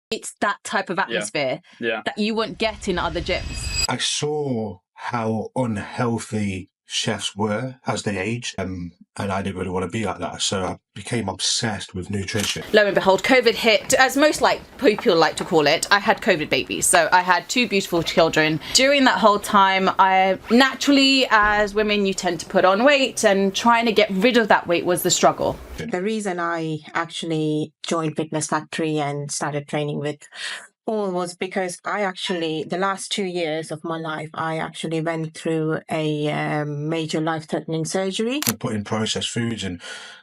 It's that type of atmosphere that you won't get in other gyms. I saw how unhealthy chefs were as they aged, and I didn't really want to be like that, so I became obsessed with nutrition. Lo and behold, COVID hit, as most people like to call it. I had COVID babies, so I had 2 beautiful children. During that whole time, I naturally, as women, you tend to put on weight, and trying to get rid of that weight was the struggle. The reason I actually joined Fitness Factory and started training with Paul was because the last 2 years of my life, I actually went through a major life-threatening surgery. Putting processed foods and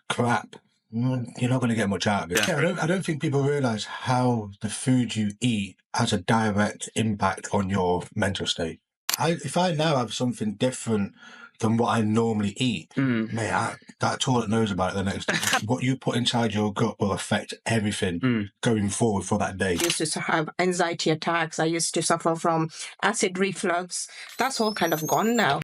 crap, you're not going to get much out of it. Yeah, I don't think people realise how the food you eat has a direct impact on your mental state. If I now have something different than what I normally eat, that toilet knows about it the next day. What you put inside your gut will affect everything going forward for that day. I used to have anxiety attacks. I used to suffer from acid reflux. That's all kind of gone now.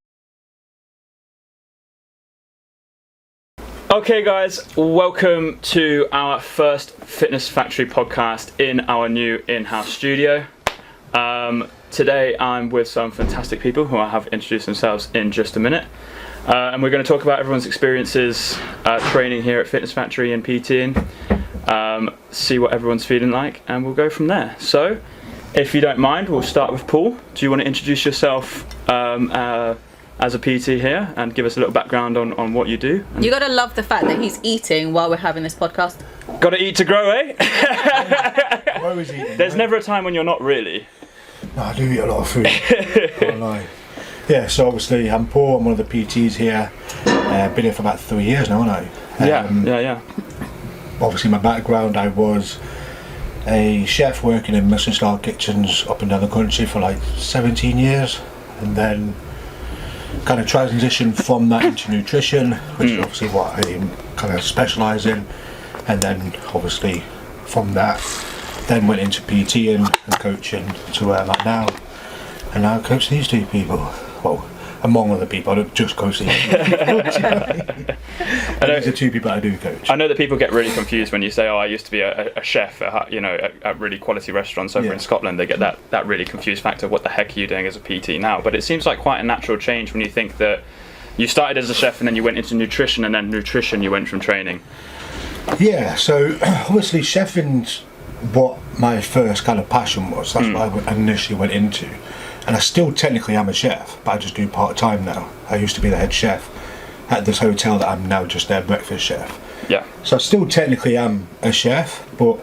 Okay guys, welcome to our first Fitness Factory podcast in our new in-house studio. Today I'm with some fantastic people who I have introduced themselves in just a minute. And we're going to talk about everyone's experiences training here at Fitness Factory and PTing, see what everyone's feeling like, and we'll go from there. So, if you don't mind, we'll start with Paul. Do you want to introduce yourself as a PT here and give us a little background on what you do? You gotta love the fact that he's eating while we're having this podcast. Gotta eat to grow, eh? Why was eating? There's never a time when you're not really. No, I do eat a lot of food. Can't lie. Yeah, so obviously I'm Paul, I'm one of the PTs here. Been here for about 3 years now, haven't I? Yeah. Obviously my background, I was a chef working in Michelin style kitchens up and down the country for like 17 years, and then kind of transitioned from that into nutrition, which is obviously what I kind of specialise in, and then obviously from that then went into PTing and coaching to where I'm at now, and now I coach these 2 people. Well, among other people, I don't just coach these people. These are 2 people I do coach. I know that people get really confused when you say, oh, I used to be a chef at really quality restaurants over in Scotland. They get that really confused factor, what the heck are you doing as a PT now? But it seems like quite a natural change when you think that you started as a chef and then you went into nutrition, and then nutrition you went from training. Yeah, so obviously chefing's what my first kind of passion was. That's what I initially went into. And I still technically am a chef, but I just do part-time now. I used to be the head chef at this hotel that I'm now just their breakfast chef. Yeah. So I still technically am a chef, but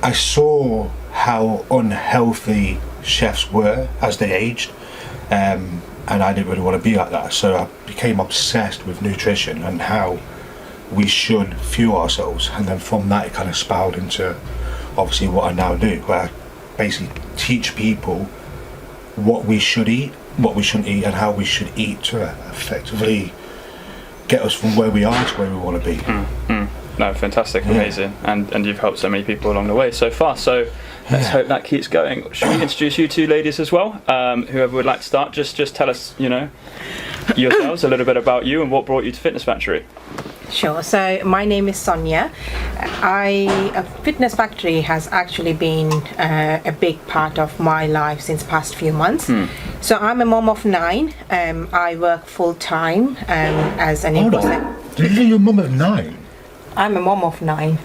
I saw how unhealthy chefs were as they aged, and I didn't really want to be like that. So I became obsessed with nutrition and how we should fuel ourselves. And then from that, it kind of spiraled into obviously what I now do, where I basically teach people what we should eat, what we shouldn't eat, and how we should eat to effectively get us from where we are to where we want to be. No, fantastic, amazing, and you've helped so many people along the way so far. So let's hope that keeps going. Should we introduce you 2 ladies as well? Whoever would like to start, just tell us, yourselves, a little bit about you and what brought you to Fitness Factory. Sure. So my name is Sonia. Fitness Factory has actually been a big part of my life since past few months. So I'm a mom of 9. I work full time as an Did you say you're a mum of 9? I'm a mom of 9.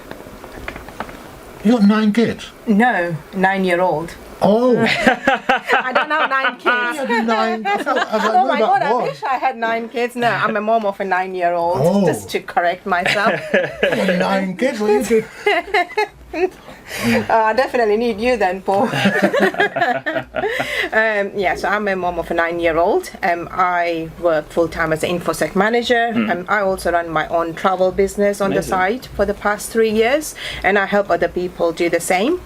You got 9 kids? No, 9-year-old. Oh. I don't have 9 kids. Oh my god, I wish I had 9 kids. No, I'm a mom of a 9-year-old, just to correct myself. 9 kids? What are you doing? I definitely need you then, Paul. So I'm a mom of a 9-year-old. I work full-time as an infosec manager. I also run my own travel business on the side for the past 3 years, and I help other people do the same.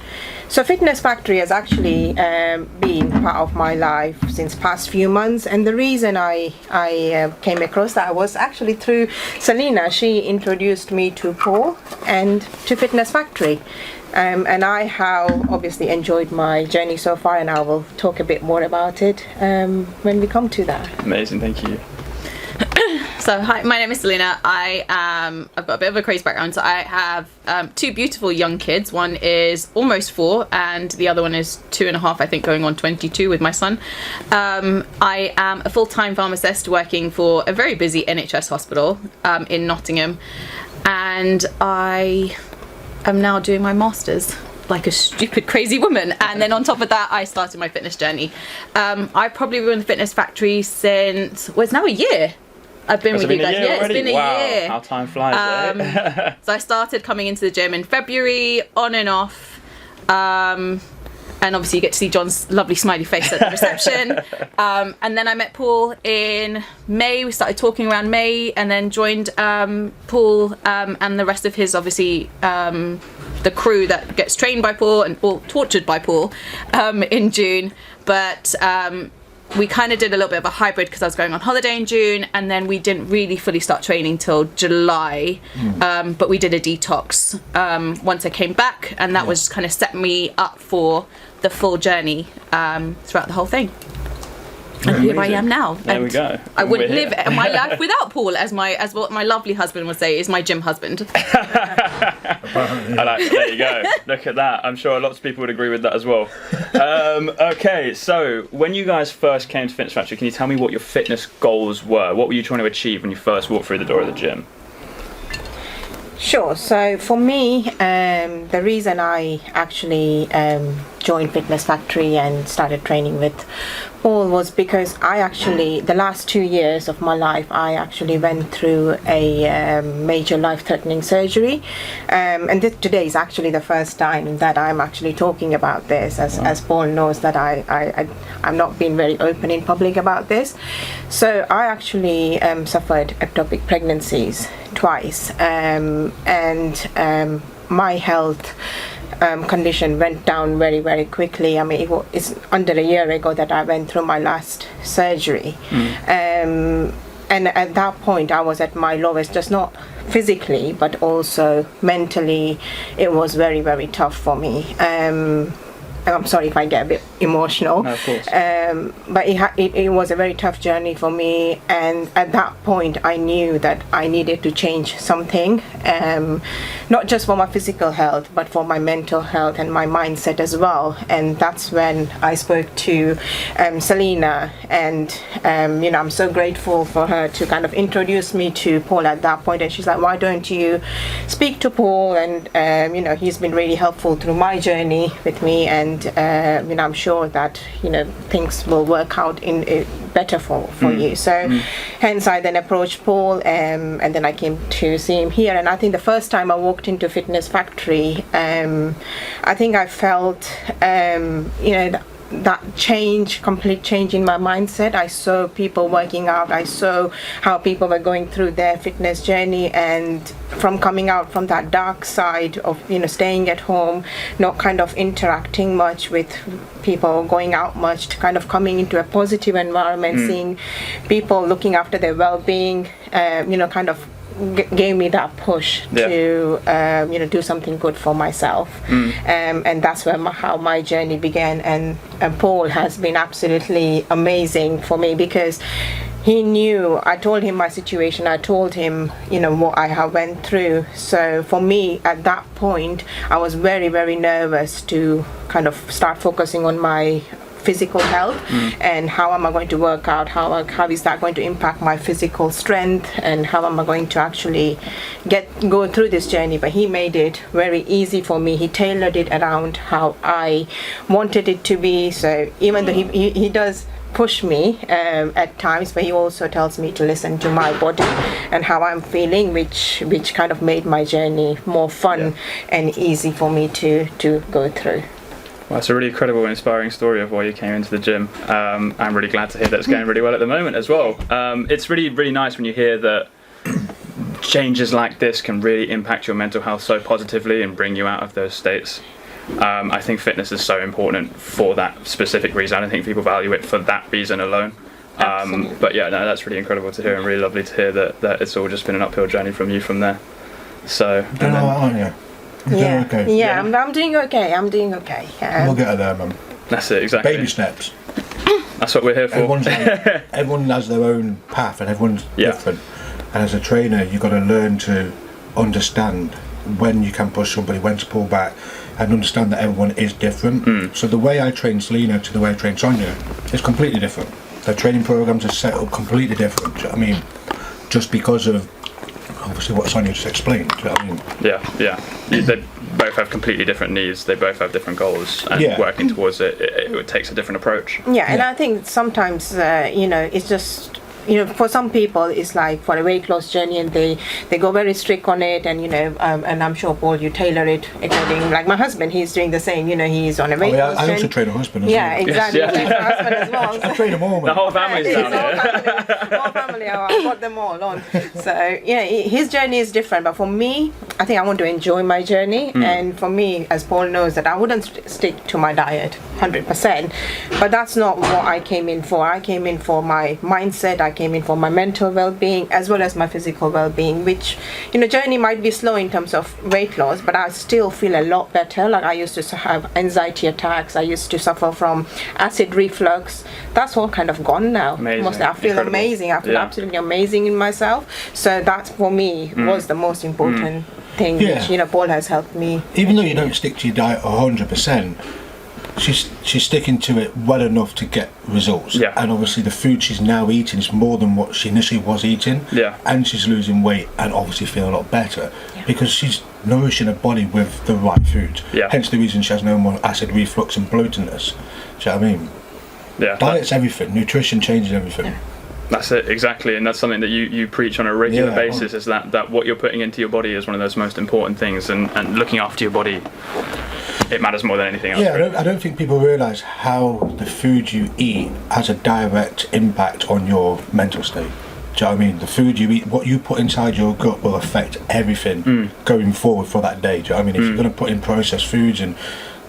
So Fitness Factory has actually been part of my life since past few months, and the reason I came across that was actually through Selena. She introduced me to Paul and to Fitness Factory. And I have obviously enjoyed my journey so far, and I will talk a bit more about it when we come to that. Amazing, thank you. So hi, my name is Selena. I've got a bit of a crazy background. So I have two beautiful young kids. One is almost 4 and the other one is 2.5, I think, going on 22 with my son. I am a full-time pharmacist working for a very busy NHS hospital in Nottingham, and I am now doing my master's like a stupid crazy woman, and then on top of that I started my fitness journey. I've probably been in the Fitness Factory since, well, it's now a year. I've been with you guys. Yeah, it's been a year. How time flies. So I started coming into the gym in February, on and off. And obviously you get to see John's lovely smiley face at the reception. And then I met Paul in May. We started talking around May, and then joined Paul and the rest of his, obviously, the crew that gets trained by Paul and tortured by Paul in June. But we kind of did a little bit of a hybrid because I was going on holiday in June, and then we didn't really fully start training till July. But we did a detox once I came back, and that was kind of set me up for the full journey throughout the whole thing. And here I am now. There we go. I wouldn't live my life without Paul, as what my lovely husband would say is my gym husband. There you go. Look at that. I'm sure lots of people would agree with that as well. Okay, so when you guys first came to Fitness Factory, can you tell me what your fitness goals were? What were you trying to achieve when you first walked through the door of the gym? Sure. So for me, the reason I actually joined Fitness Factory and started training with Paul was because I actually, the last 2 years of my life, I actually went through a major life-threatening surgery. And today is actually the first time that I'm actually talking about this, as Paul knows that I'm not being very open in public about this. So I actually suffered ectopic pregnancies twice, and my health condition went down very, very quickly. I mean, it's under a year ago that I went through my last surgery. And at that point I was at my lowest, just not physically but also mentally. It was very, very tough for me. I'm sorry if I get a bit emotional. No, of course. But it was a very tough journey for me, and at that point I knew that I needed to change something, not just for my physical health but for my mental health and my mindset as well. And that's when I spoke to Selena, and I'm so grateful for her to kind of introduce me to Paul at that point. And she's like, why don't you speak to Paul? And he's been really helpful through my journey with me, and I'm sure that things will work out in better for you. So hence I then approached Paul, and then I came to see him here. And I think the first time I walked into Fitness Factory, I think I felt that complete change in my mindset. I saw people working out. I saw how people were going through their fitness journey, and from coming out from that dark side of staying at home, not kind of interacting much with people, going out much, to kind of coming into a positive environment, seeing people looking after their well-being, kind of gave me that push to do something good for myself. And that's how my journey began. And Paul has been absolutely amazing for me, because he knew, I told him my situation, I told him what I have went through. So for me at that point I was very, very nervous to kind of start focusing on my physical health, and how am I going to work out, how is that going to impact my physical strength, and how am I going to actually go through this journey. But he made it very easy for me. He tailored it around how I wanted it to be. So even though he does push me at times, but he also tells me to listen to my body and how I'm feeling, which kind of made my journey more fun and easy for me to go through. Well, it's a really incredible and inspiring story of why you came into the gym. I'm really glad to hear that it's going really well at the moment as well. It's really, really nice when you hear that changes like this can really impact your mental health so positively and bring you out of those states. I think fitness is so important for that specific reason. I don't think people value it for that reason alone. But yeah, no, that's really incredible to hear, and really lovely to hear that it's all just been an uphill journey from you from there. So. You're doing alright, aren't you? Yeah. Okay. Yeah, I'm doing okay. We'll get her there, Mum. That's it, exactly. Baby steps. That's what we're here for. Everyone has their own path, and everyone's different. And as a trainer, you've got to learn to understand when you can push somebody, when to pull back, and understand that everyone is different. So the way I train Selena to the way I train Sonia is completely different. Their training programs are set up completely different. Do you know what I mean? Just because of obviously what Sonia just explained. Do you know what I mean? Yeah. They both have completely different needs. They both have different goals, and working towards it takes a different approach. Yeah, and I think sometimes it's just. For some people, it's like for a weight loss journey, and they go very strict on it, and and I'm sure, Paul, you tailor it according. Like my husband, he's doing the same. He's on a weight loss journey. I also train a husband as well. Yeah, exactly. Yes, Train my husband as well. I train them all. The whole family's down here. The whole family, I've got them all on. So his journey is different, but for me, I think I want to enjoy my journey, and for me, as Paul knows, that I wouldn't stick to my diet 100%, but that's not what I came in for. I came in for my mindset. I came in for my mental well-being as well as my physical well-being, which journey might be slow in terms of weight loss, but I still feel a lot better. Like I used to have anxiety attacks, I used to suffer from acid reflux. That's all kind of gone now. Amazing. I feel Incredible. amazing. I feel absolutely amazing in myself. So that for me was the most important thing, which Paul has helped me. Even though you don't stick to your diet 100%, she's sticking to it well enough to get results. Yeah. And obviously the food she's now eating is more than what she initially was eating. Yeah. And she's losing weight and obviously feeling a lot better because she's nourishing her body with the right food. Yeah. Hence the reason she has no more acid reflux and bloatedness. Do you know what I mean? Yeah. Diet's everything. Nutrition changes everything. Yeah. That's it, exactly, and that's something that you preach on a regular basis, is that what you're putting into your body is one of those most important things, and looking after your body, it matters more than anything else. Yeah, really. I don't think people realise how the food you eat has a direct impact on your mental state. Do you know what I mean? The food you eat, what you put inside your gut will affect everything going forward for that day. Do you know what I mean? If you're going to put in processed foods and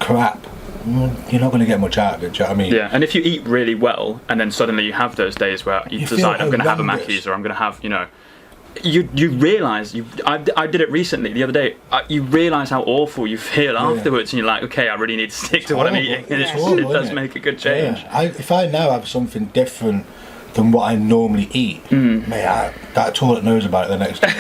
crap, you're not going to get much out of it. Do you know what I mean? Yeah, and if you eat really well, and then suddenly you have those days where you decide I'm going to have a Mackey's, or I'm going to have, you realise, I did it recently, the other day, you realise how awful you feel afterwards, and you're like, okay, I really need to stick to what I'm eating, and it does make a good change. Yeah. If I now have something different than what I normally eat, mate, that toilet knows about it the next day.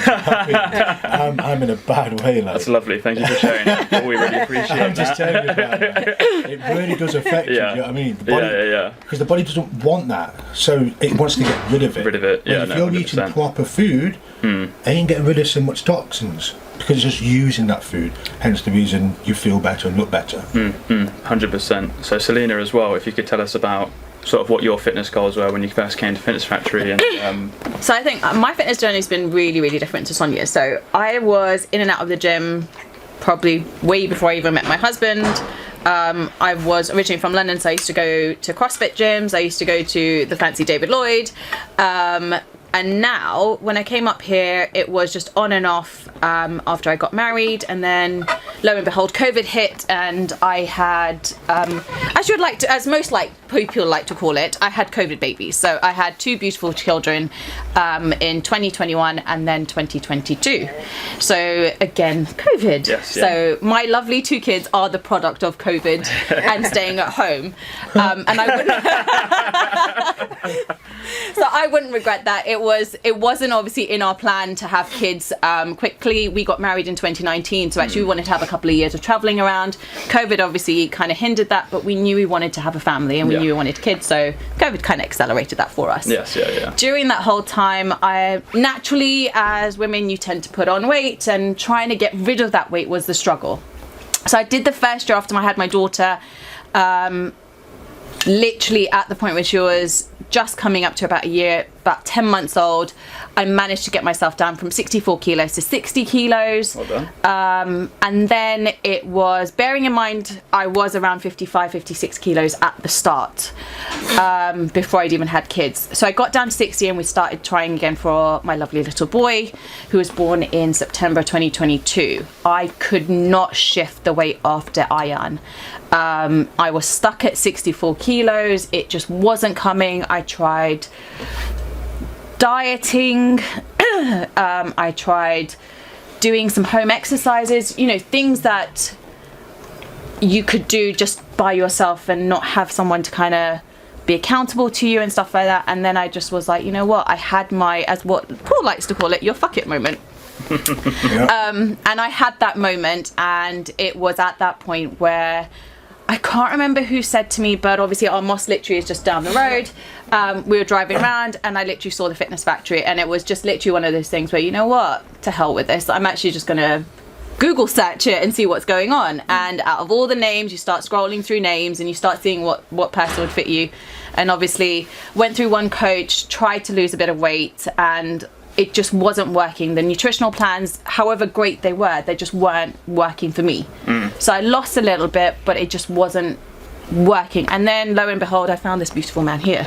I'm in a bad way. Like. That's lovely, thank you for sharing that. We really appreciate I'm that. just telling you about it. It really does affect you, do you know what I mean? The body, because the body doesn't want that, so it wants to get rid of it. If you're 100%. eating proper food, it ain't getting rid of so much toxins, because it's just using that food, hence the reason you feel better and look better. 100%. So Selena as well, if you could tell us about sort of what your fitness goals were when you first came to Fitness Factory. And So I think my fitness journey has been really, really different to Sonia's. So I was in and out of the gym probably way before I even met my husband. I was originally from London, so I used to go to CrossFit gyms. I used to go to the fancy David Lloyd. And now, when I came up here, it was just on and off after I got married, and then lo and behold, COVID hit, and I had, as you would like to, as most people like to call it, I had COVID babies. So I had two beautiful children in 2021 and then 2022. So again, COVID. Yes, so my lovely two kids are the product of COVID and staying at home, and I wouldn't. So I wouldn't regret that. It wasn't obviously in our plan to have kids quickly. We got married in 2019, so actually we wanted to have a couple of years of traveling around. COVID obviously kind of hindered that, but we knew we wanted to have a family and we knew we wanted kids, so COVID kind of accelerated that for us. Yes, yeah. During that whole time, I naturally, as women, you tend to put on weight, and trying to get rid of that weight was the struggle. So I did the first year after I had my daughter, literally at the point when she was just coming up to about a year, about 10 months old, I managed to get myself down from 64 kilos to 60 kilos. Well done. And then it was, bearing in mind, I was around 55, 56 kilos at the start, before I'd even had kids. So I got down to 60 and we started trying again for my lovely little boy, who was born in September 2022. I could not shift the weight after Ayan. I was stuck at 64 kilos. It just wasn't coming. I tried dieting. I tried doing some home exercises, things that you could do just by yourself and not have someone to kind of be accountable to you and stuff like that. And then I just was like, you know what, I had my, as what Paul likes to call it, your fuck it moment. And I had that moment, and it was at that point where I can't remember who said to me, but obviously our Moss literally is just down the road. We were driving around and I literally saw the Fitness Factory, and it was just literally one of those things where, you know what, to hell with this, I'm actually just gonna Google search it and see what's going on. And out of all the names, you start scrolling through names and you start seeing what person would fit you. And obviously went through one coach, tried to lose a bit of weight, and it just wasn't working. The nutritional plans, however great they were, they just weren't working for me. So I lost a little bit, but it just wasn't working. And then lo and behold, I found this beautiful man here.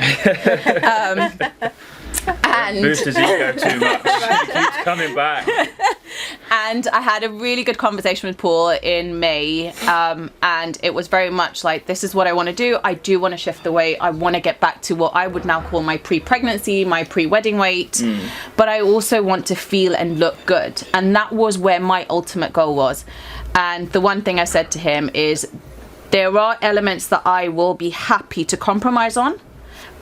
And Boost his ego too much. He keeps coming back. And I had a really good conversation with Paul in May, and it was very much like, this is what I want to do. I do want to shift the weight. I want to get back to what I would now call my pre-pregnancy, my pre-wedding weight, but I also want to feel and look good. And that was where my ultimate goal was. And the one thing I said to him is, there are elements that I will be happy to compromise on,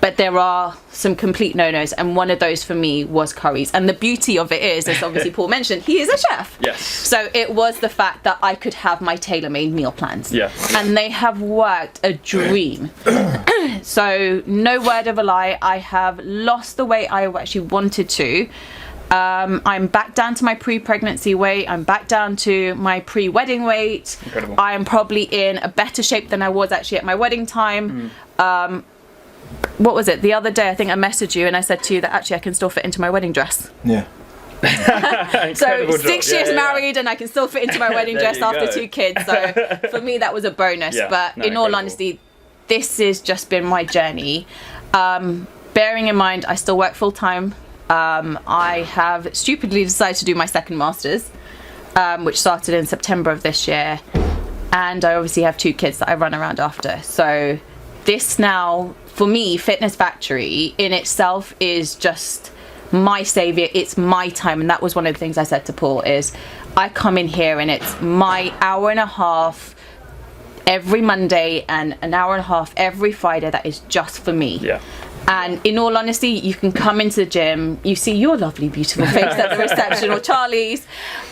but there are some complete no-nos, and one of those for me was curries. And the beauty of it is, as obviously Paul mentioned, he is a chef. Yes. So it was the fact that I could have my tailor-made meal plans. Yeah. And they have worked a dream. So no word of a lie, I have lost the weight I actually wanted to. I'm back down to my pre-pregnancy weight. I'm back down to my pre-wedding weight. Incredible. I am probably in a better shape than I was actually at my wedding time. What was it? The other day, I think I messaged you and I said to you that actually I can still fit into my wedding dress. Yeah. So 6 years married and I can still fit into my wedding dress after go. 2 kids. So for me, that was a bonus. Yeah, But no, in all incredible. honesty, this has just been my journey. Bearing in mind, I still work full time. I have stupidly decided to do my second master's, which started in September of this year. And I obviously have 2 kids that I run around after. So this now, for me, Fitness Factory in itself is just my savior. It's my time. And that was one of the things I said to Paul is, I come in here and it's my hour and a half every Monday and an hour and a half every Friday that is just for me. Yeah. And in all honesty, you can come into the gym, you see your lovely, beautiful face at the reception or Charlie's,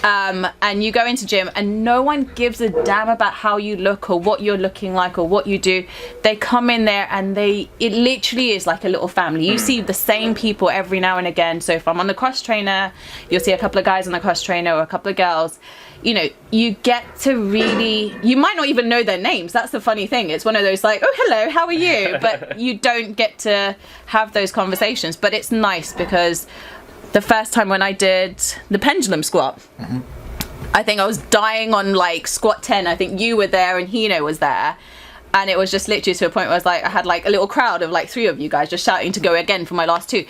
and you go into gym and no one gives a damn about how you look or what you're looking like or what you do. They come in there and it literally is like a little family. You see the same people every now and again. So if I'm on the cross trainer, you'll see a couple of guys on the cross trainer or a couple of girls. You know, you get to really, you might not even know their names. That's the funny thing. It's one of those like, oh, hello, how are you? But you don't get to have those conversations. But it's nice because the first time when I did the pendulum squat, I think I was dying on like squat 10. I think you were there and Hino was there. And it was just literally to a point where I was like, I had like a little crowd of like 3 of you guys just shouting to go again for my last 2.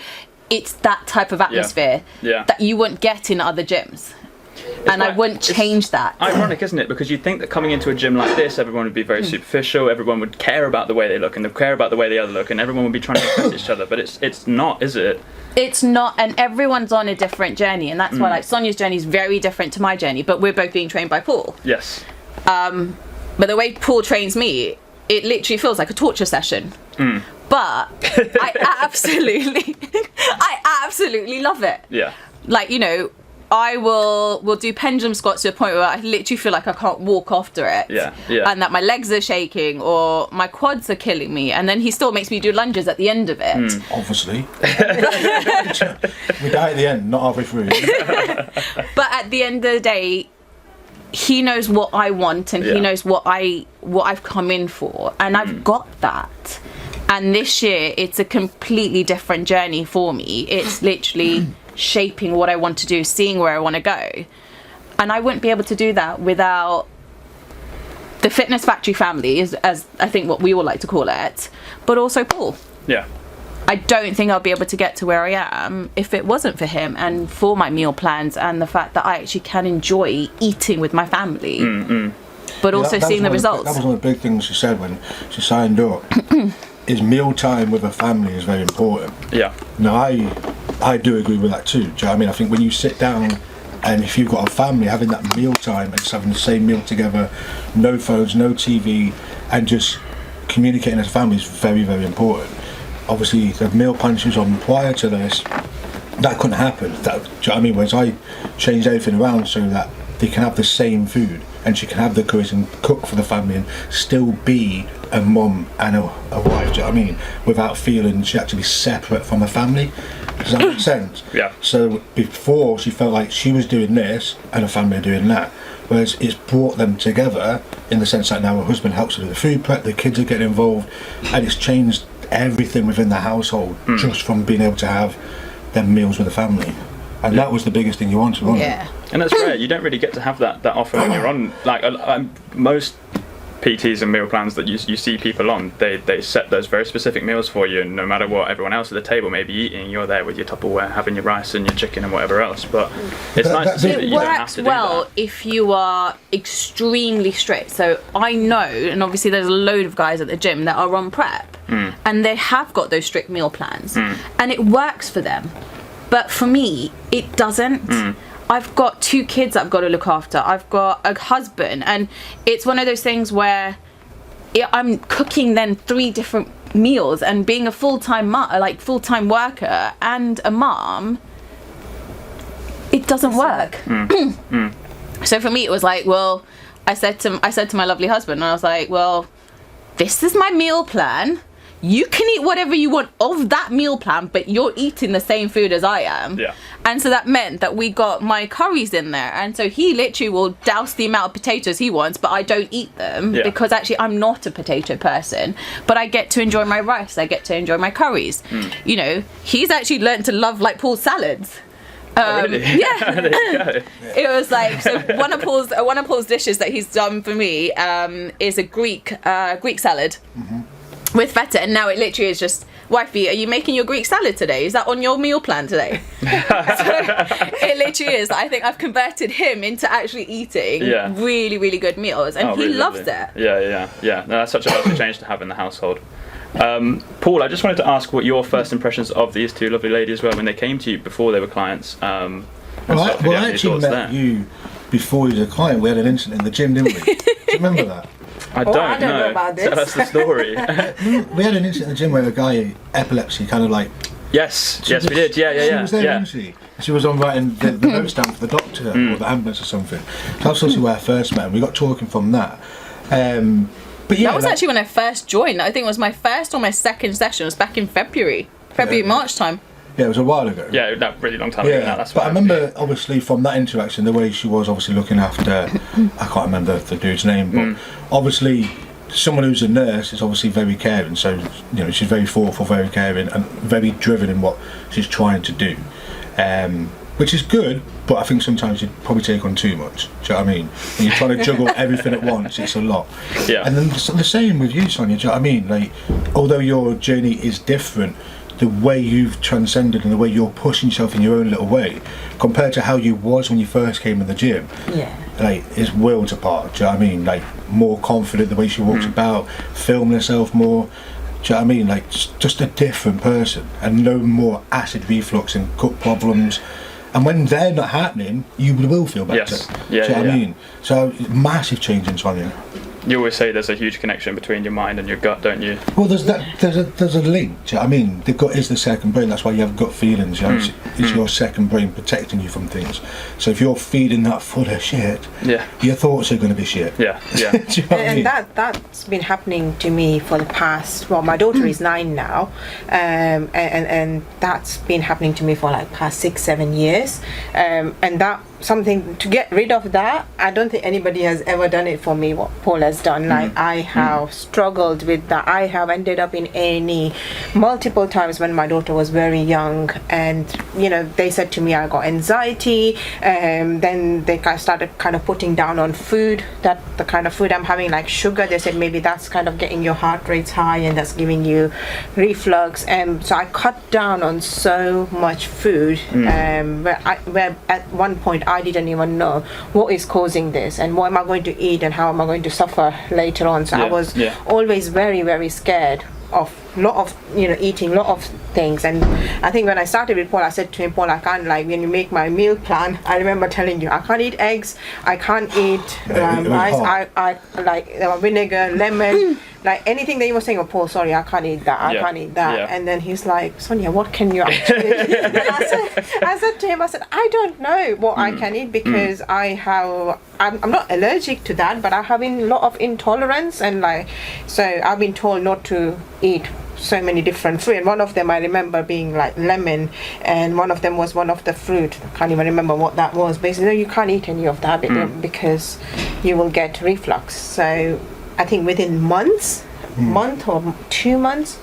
It's that type of atmosphere that you wouldn't get in other gyms. And I wouldn't change that. Ironic, isn't it? Because you'd think that coming into a gym like this, everyone would be very superficial, everyone would care about the way they look and they'd care about the way the other look, and everyone would be trying to impress each other, but it's not, is it? It's not, and everyone's on a different journey, and that's why like Sonia's journey is very different to my journey, but we're both being trained by Paul. Yes. But the way Paul trains me, it literally feels like a torture session. But I absolutely love it. Yeah. Like, you know, we'll do pendulum squats to a point where I literally feel like I can't walk after it. Yeah. And that my legs are shaking or my quads are killing me, and then he still makes me do lunges at the end of it. Obviously. We die at the end, not halfway through. But at the end of the day, he knows what I want and he knows what I've come in for, and I've got that. And this year it's a completely different journey for me. It's literally shaping what I want to do, seeing where I want to go. And I wouldn't be able to do that without the Fitness Factory family, as I think what we all like to call it, but also Paul. Yeah. I don't think I'll be able to get to where I am if it wasn't for him and for my meal plans and the fact that I actually can enjoy eating with my family, but also seeing the results. That was one of the big things she said when she signed up. Is meal time with a family is very important. Yeah. Now I do agree with that too. Do you know what I mean? I think when you sit down and if you've got a family, having that meal time and just having the same meal together, no phones, no TV, and just communicating as a family is very, very important. obviously the meal plan she was on prior to this, that couldn't happen. Do you know what I mean? Whereas I changed everything around so that they can have the same food and she can have the courage and cook for the family and still be a mum and a wife, do you know what I mean? Without feeling she had to be separate from her family. Does that make sense? Yeah. So before she felt like she was doing this and her family are doing that. Whereas it's brought them together in the sense that now her husband helps her with the food prep, the kids are getting involved, and it's changed everything within the household just from being able to have them meals with the family. And that was the biggest thing you wanted, wasn't it? And that's rare. You don't really get to have that often when you're on. Like most PTs and meal plans that you see people on, they set those very specific meals for you, and no matter what everyone else at the table may be eating, you're there with your Tupperware having your rice and your chicken and whatever else. But it's nice to see that you don't have to do that. It works well if you are extremely strict. So I know, and obviously there's a load of guys at the gym that are on prep, and they have got those strict meal plans, and it works for them. But for me, it doesn't. I've got 2 kids I've got to look after. I've got a husband, and it's one of those things where I'm cooking then 3 different meals, and being a full-time worker and a mom, it doesn't work. So for me, it was like, well, I said to my lovely husband, and I was like, well, this is my meal plan. You can eat whatever you want of that meal plan, but you're eating the same food as I am. Yeah. And so that meant that we got my curries in there. And so he literally will douse the amount of potatoes he wants, but I don't eat them because actually I'm not a potato person. But I get to enjoy my rice. I get to enjoy my curries. You know, he's actually learned to love like Paul's salads. Really? Yeah. There you go. It was like, so one of Paul's dishes that he's done for me is a Greek salad. With feta, and now it literally is just, wifey, are you making your Greek salad today? Is that on your meal plan today? So it literally is. I think I've converted him into actually eating really, really good meals, and he really loves lovely. it. Yeah. No, that's such a lovely change to have in the household. Paul, I just wanted to ask what your first impressions of these 2 lovely ladies were when they came to you before they were clients. Well, I actually met you before you were a client. We had an incident in the gym, didn't we? Do you remember that? I don't know about this. Tell us the story. We had an incident in the gym where a guy, epilepsy, kind of like... Yes, we did. Yeah. She was there, wasn't she? She was on writing the notes down for the doctor or the ambulance or something. So that's also where I first met him. We got talking from that. But yeah, that was actually when I first joined. I think it was my first or my second session. It was back in February, March time. Yeah, it was a while ago. Yeah, that really long time ago now. That's but I remember, obviously, from that interaction, the way she was obviously looking after, I can't remember the dude's name, but obviously, someone who's a nurse is obviously very caring. So, you know, she's very thoughtful, very caring, and very driven in what she's trying to do, which is good. But I think sometimes you probably take on too much. Do you know what I mean? When you're trying to juggle everything at once, it's a lot. Yeah. And then the same with you, Sonia. Do you know what I mean? Like, although your journey is different, the way you've transcended and the way you're pushing yourself in your own little way compared to how you was when you first came in the gym, like, is worlds apart. Do you know what I mean? Like, more confident, the way she walks about, filming herself more. Do you know what I mean? Like, just a different person, and no more acid reflux and gut problems. And when they're not happening, you will feel better. Yes. Do you know what I mean? So, massive change in Sonia. You always say there's a huge connection between your mind and your gut, don't you? Well, there's a link. Do you know what I mean? The gut is the second brain. That's why you have gut feelings. You know? It's your second brain protecting you from things. So if you're feeding that full of shit, your thoughts are going to be shit. Yeah. Do you know what I mean? That's been happening to me for the past. Well, my daughter is 9 now, and that's been happening to me for like past 6-7 years, and that. Something to get rid of that. I don't think anybody has ever done it for me what Paul has done. Like, I have struggled with that. I have ended up in A&E multiple times when my daughter was very young, and you know, they said to me I got anxiety, then they started kind of putting down on food, that the kind of food I'm having, like sugar. They said maybe that's kind of getting your heart rates high and that's giving you reflux, and so I cut down on so much food, where at one point I didn't even know what is causing this and what am I going to eat and how am I going to suffer later on. So I was always very, very scared of lot of eating lot of things. And I think when I started with Paul, I said to him, Paul, I can't, like, when you make my meal plan, I remember telling you I can't eat eggs, I can't eat rice, I like vinegar, lemon, like anything that you were saying. Oh, Paul, sorry, I can't eat that, I can't eat that. And then he's like, Sonia, what can you actually eat? And I said to him, I said, I don't know what I can eat, because I'm not allergic to that, but I have a lot of intolerance, and like, so I've been told not to eat so many different fruit, and one of them I remember being like lemon, and one of them was one of the fruit, I can't even remember what that was. Basically, no, you can't eat any of that because you will get reflux. So I think within month or 2 months,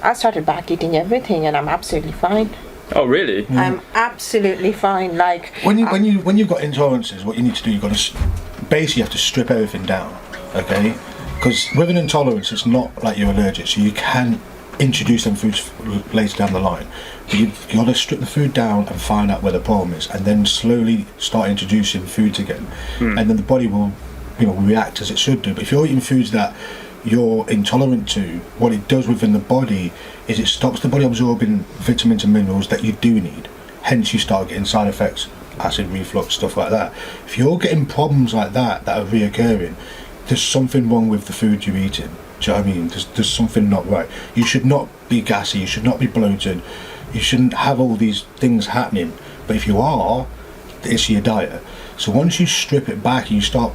I started back eating everything, and I'm absolutely fine. Oh, really? I'm absolutely fine. Like when you've got intolerances, what you need to do, you have to strip everything down, okay? Because with an intolerance, it's not like you're allergic, so you can introduce them foods later down the line. But you've got to strip the food down and find out where the problem is, and then slowly start introducing foods again, and then the body will, react as it should do. But if you're eating foods that you're intolerant to, what it does within the body is it stops the body absorbing vitamins and minerals that you do need. Hence, you start getting side effects, acid reflux, stuff like that. If you're getting problems like that are reoccurring, there's something wrong with the food you're eating. Do you know what I mean? There's something not right. You should not be gassy, you should not be bloated, you shouldn't have all these things happening. But if you are, it's your diet. So once you strip it back and you start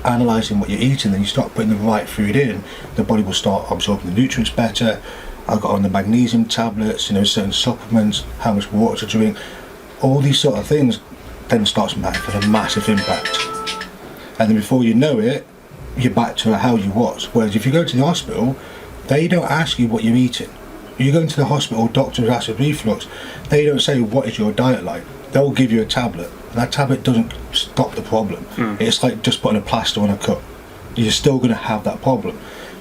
analysing what you're eating, then you start putting the right food in, the body will start absorbing the nutrients better. I got on the magnesium tablets, certain supplements, how much water to drink, all these sort of things then starts making a massive impact. And then before you know it, you're back to how you was. Whereas if you go to the hospital, they don't ask you what you're eating. You go into the hospital, doctor with acid reflux, they don't say what is your diet like. They'll give you a tablet, and that tablet doesn't stop the problem. It's like just putting a plaster on a cut. You're still going to have that problem.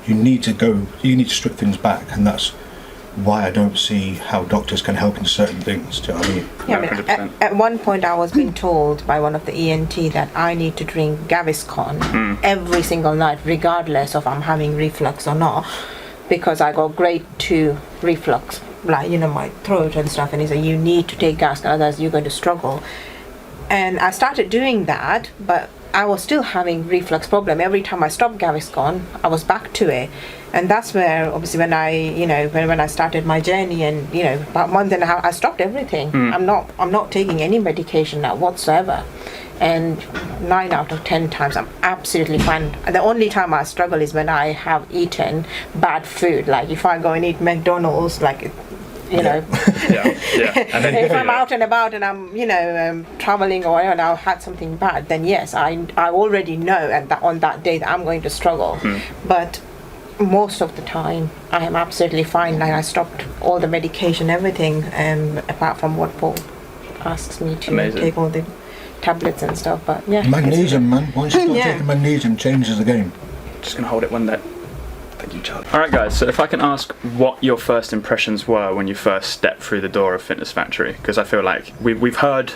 You need to strip things back, and that's why I don't see how doctors can help in certain things. Do you know what I mean? Yeah, at one point I was being told by one of the ENT that I need to drink Gaviscon every single night, regardless of I'm having reflux or not, because I got grade 2 reflux, like my throat and stuff, and he said you need to take Gaviscon, otherwise you're going to struggle. And I started doing that, but I was still having reflux problem. Every time I stopped Gaviscon, I was back to it. And that's where, obviously, when I started my journey, and about a month and a half, I stopped everything. I'm not taking any medication now whatsoever. And 9 out of 10 times, I'm absolutely fine. The only time I struggle is when I have eaten bad food. Like if I go and eat McDonald's, like And then, if I'm out and about and I'm traveling or whatever, and I've had something bad, then yes, I already know on that day that I'm going to struggle. But most of the time I am absolutely fine. Like I stopped all the medication, everything, apart from what Paul asks me to take all the tablets and stuff. But yeah, magnesium, man. Once you start taking magnesium, changes the game. Just gonna hold it one day. Thank you, Charlie. Alright guys, so if I can ask what your first impressions were when you first stepped through the door of Fitness Factory, because I feel like we've heard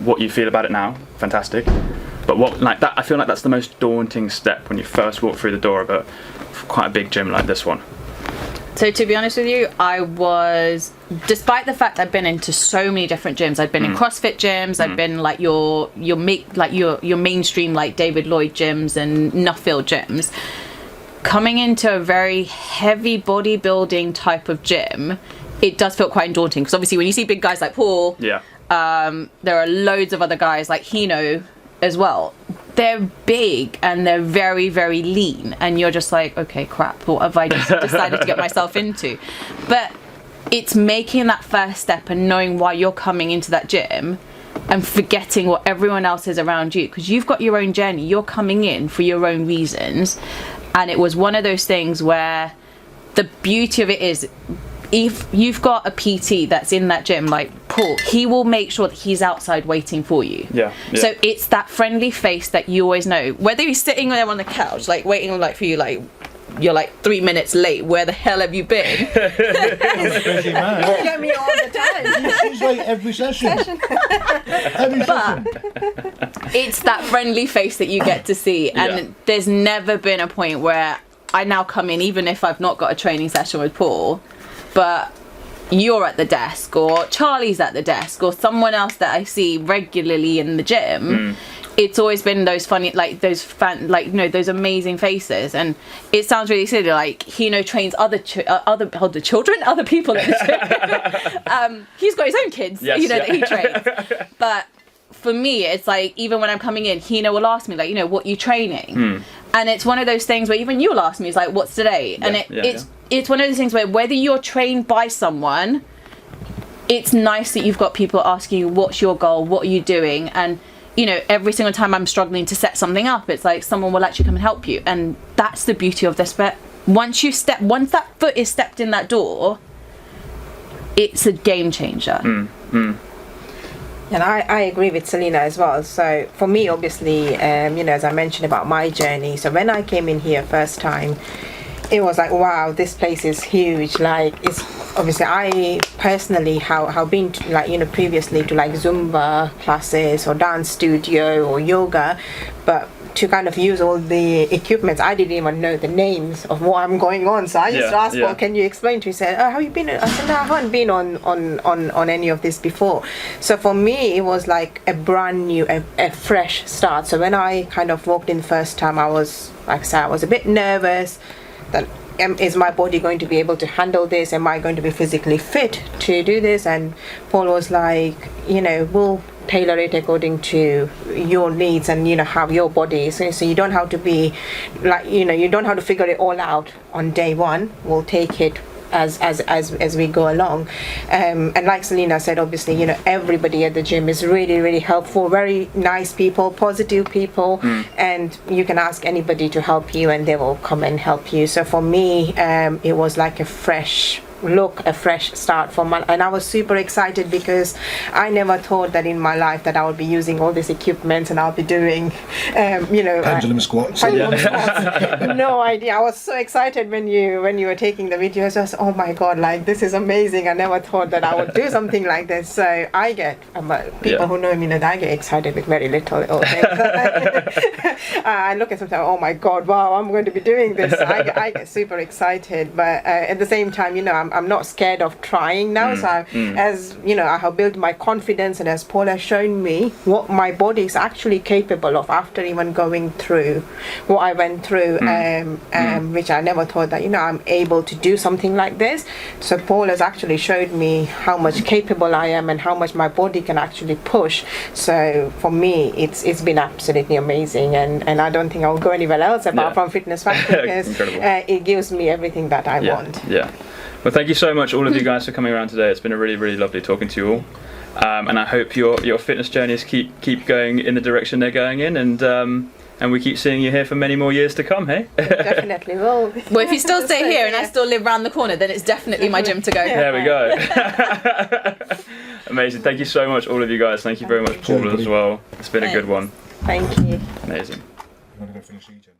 what you feel about it now, fantastic, but I feel like that's the most daunting step when you first walk through the door of quite a big gym like this one. So to be honest with you, I was, despite the fact I've been into so many different gyms, I've been in CrossFit gyms, I've been like your mainstream like David Lloyd gyms and Nuffield gyms. Coming into a very heavy bodybuilding type of gym, it does feel quite daunting, because obviously when you see big guys like Paul, there are loads of other guys like Hino as well. They're big and they're very, very lean, and you're just like, okay, crap, what have I just decided to get myself into? But it's making that first step and knowing why you're coming into that gym and forgetting what everyone else is around you, because you've got your own journey, you're coming in for your own reasons. And it was one of those things where the beauty of it is, if you've got a PT that's in that gym like Paul, he will make sure that he's outside waiting for you. So it's that friendly face that you always know, whether he's sitting there on the couch like waiting like for you, like you're like 3 minutes late, where the hell have you been? Busy man. You get me all the time. She's late every session. But it's that friendly face that you get to see, and there's never been a point where I now come in, even if I've not got a training session with Paul, but you're at the desk, or Charlie's at the desk, or someone else that I see regularly in the gym, it's always been those funny, like those those amazing faces. And it sounds really silly, like Hino trains other children, other people at the gym. He's got his own kids, yes, that he trains. But for me, it's like, even when I'm coming in, Hino will ask me, like, what you training? And it's one of those things where even you'll ask me, it's like, what's today? And it's one of those things where whether you're trained by someone, it's nice that you've got people asking you, what's your goal? What are you doing? And, every single time I'm struggling to set something up, it's like someone will actually come and help you. And that's the beauty of this bit. Once that foot is stepped in that door, it's a game changer. And I agree with Selena as well. So for me, obviously, as I mentioned about my journey, so when I came in here first time, it was like, wow, this place is huge. Like, it's obviously, I personally have been to, previously to Zumba classes or dance studio or yoga, but to kind of use all the equipment, I didn't even know the names of what I'm going on. So I used to ask, well, can you explain to me? He said, have you been? I said, no, I haven't been on any of this before. So for me, it was like a brand new, a fresh start. So when I kind of walked in the first time, I was, like I said, I was a bit nervous. That is my body going to be able to handle this? Am I going to be physically fit to do this? And Paul was like, we'll tailor it according to your needs and how your body is. So you don't have to be like, you don't have to figure it all out on day one. We'll take it as we go along. And like Selena said, obviously, everybody at the gym is really, really helpful, very nice people, positive people, and you can ask anybody to help you and they will come and help you. So for me, it was like a fresh start for my, and I was super excited because I never thought that in my life that I would be using all this equipment and I'll be doing pendulum squats. No idea. I was so excited when you were taking the video. I was just, oh my god, like, this is amazing. I never thought that I would do something like this. So I get people who know me know that I get excited with very little things. I look at something, oh my god, wow, I'm going to be doing this. I get super excited, but at the same time, I'm not scared of trying now. So as I have built my confidence, and as Paul has shown me what my body is actually capable of after even going through what I went through, which I never thought that I'm able to do something like this. So Paul has actually showed me how much capable I am and how much my body can actually push. So for me, it's been absolutely amazing, and I don't think I'll go anywhere else apart from Fitness Factory because it gives me everything that I want. Well, thank you so much, all of you guys, for coming around today. It's been a really, really lovely talking to you all. And I hope your fitness journeys keep going in the direction they're going in, and we keep seeing you here for many more years to come, hey? Definitely will. Well, if you still stay here and I still live around the corner, then it's definitely my gym to go. There we go. Amazing. Thank you so much, all of you guys. Thank you very much, Paul, as well. It's been a good one. Thank you. Amazing. I'm going to go finish eating.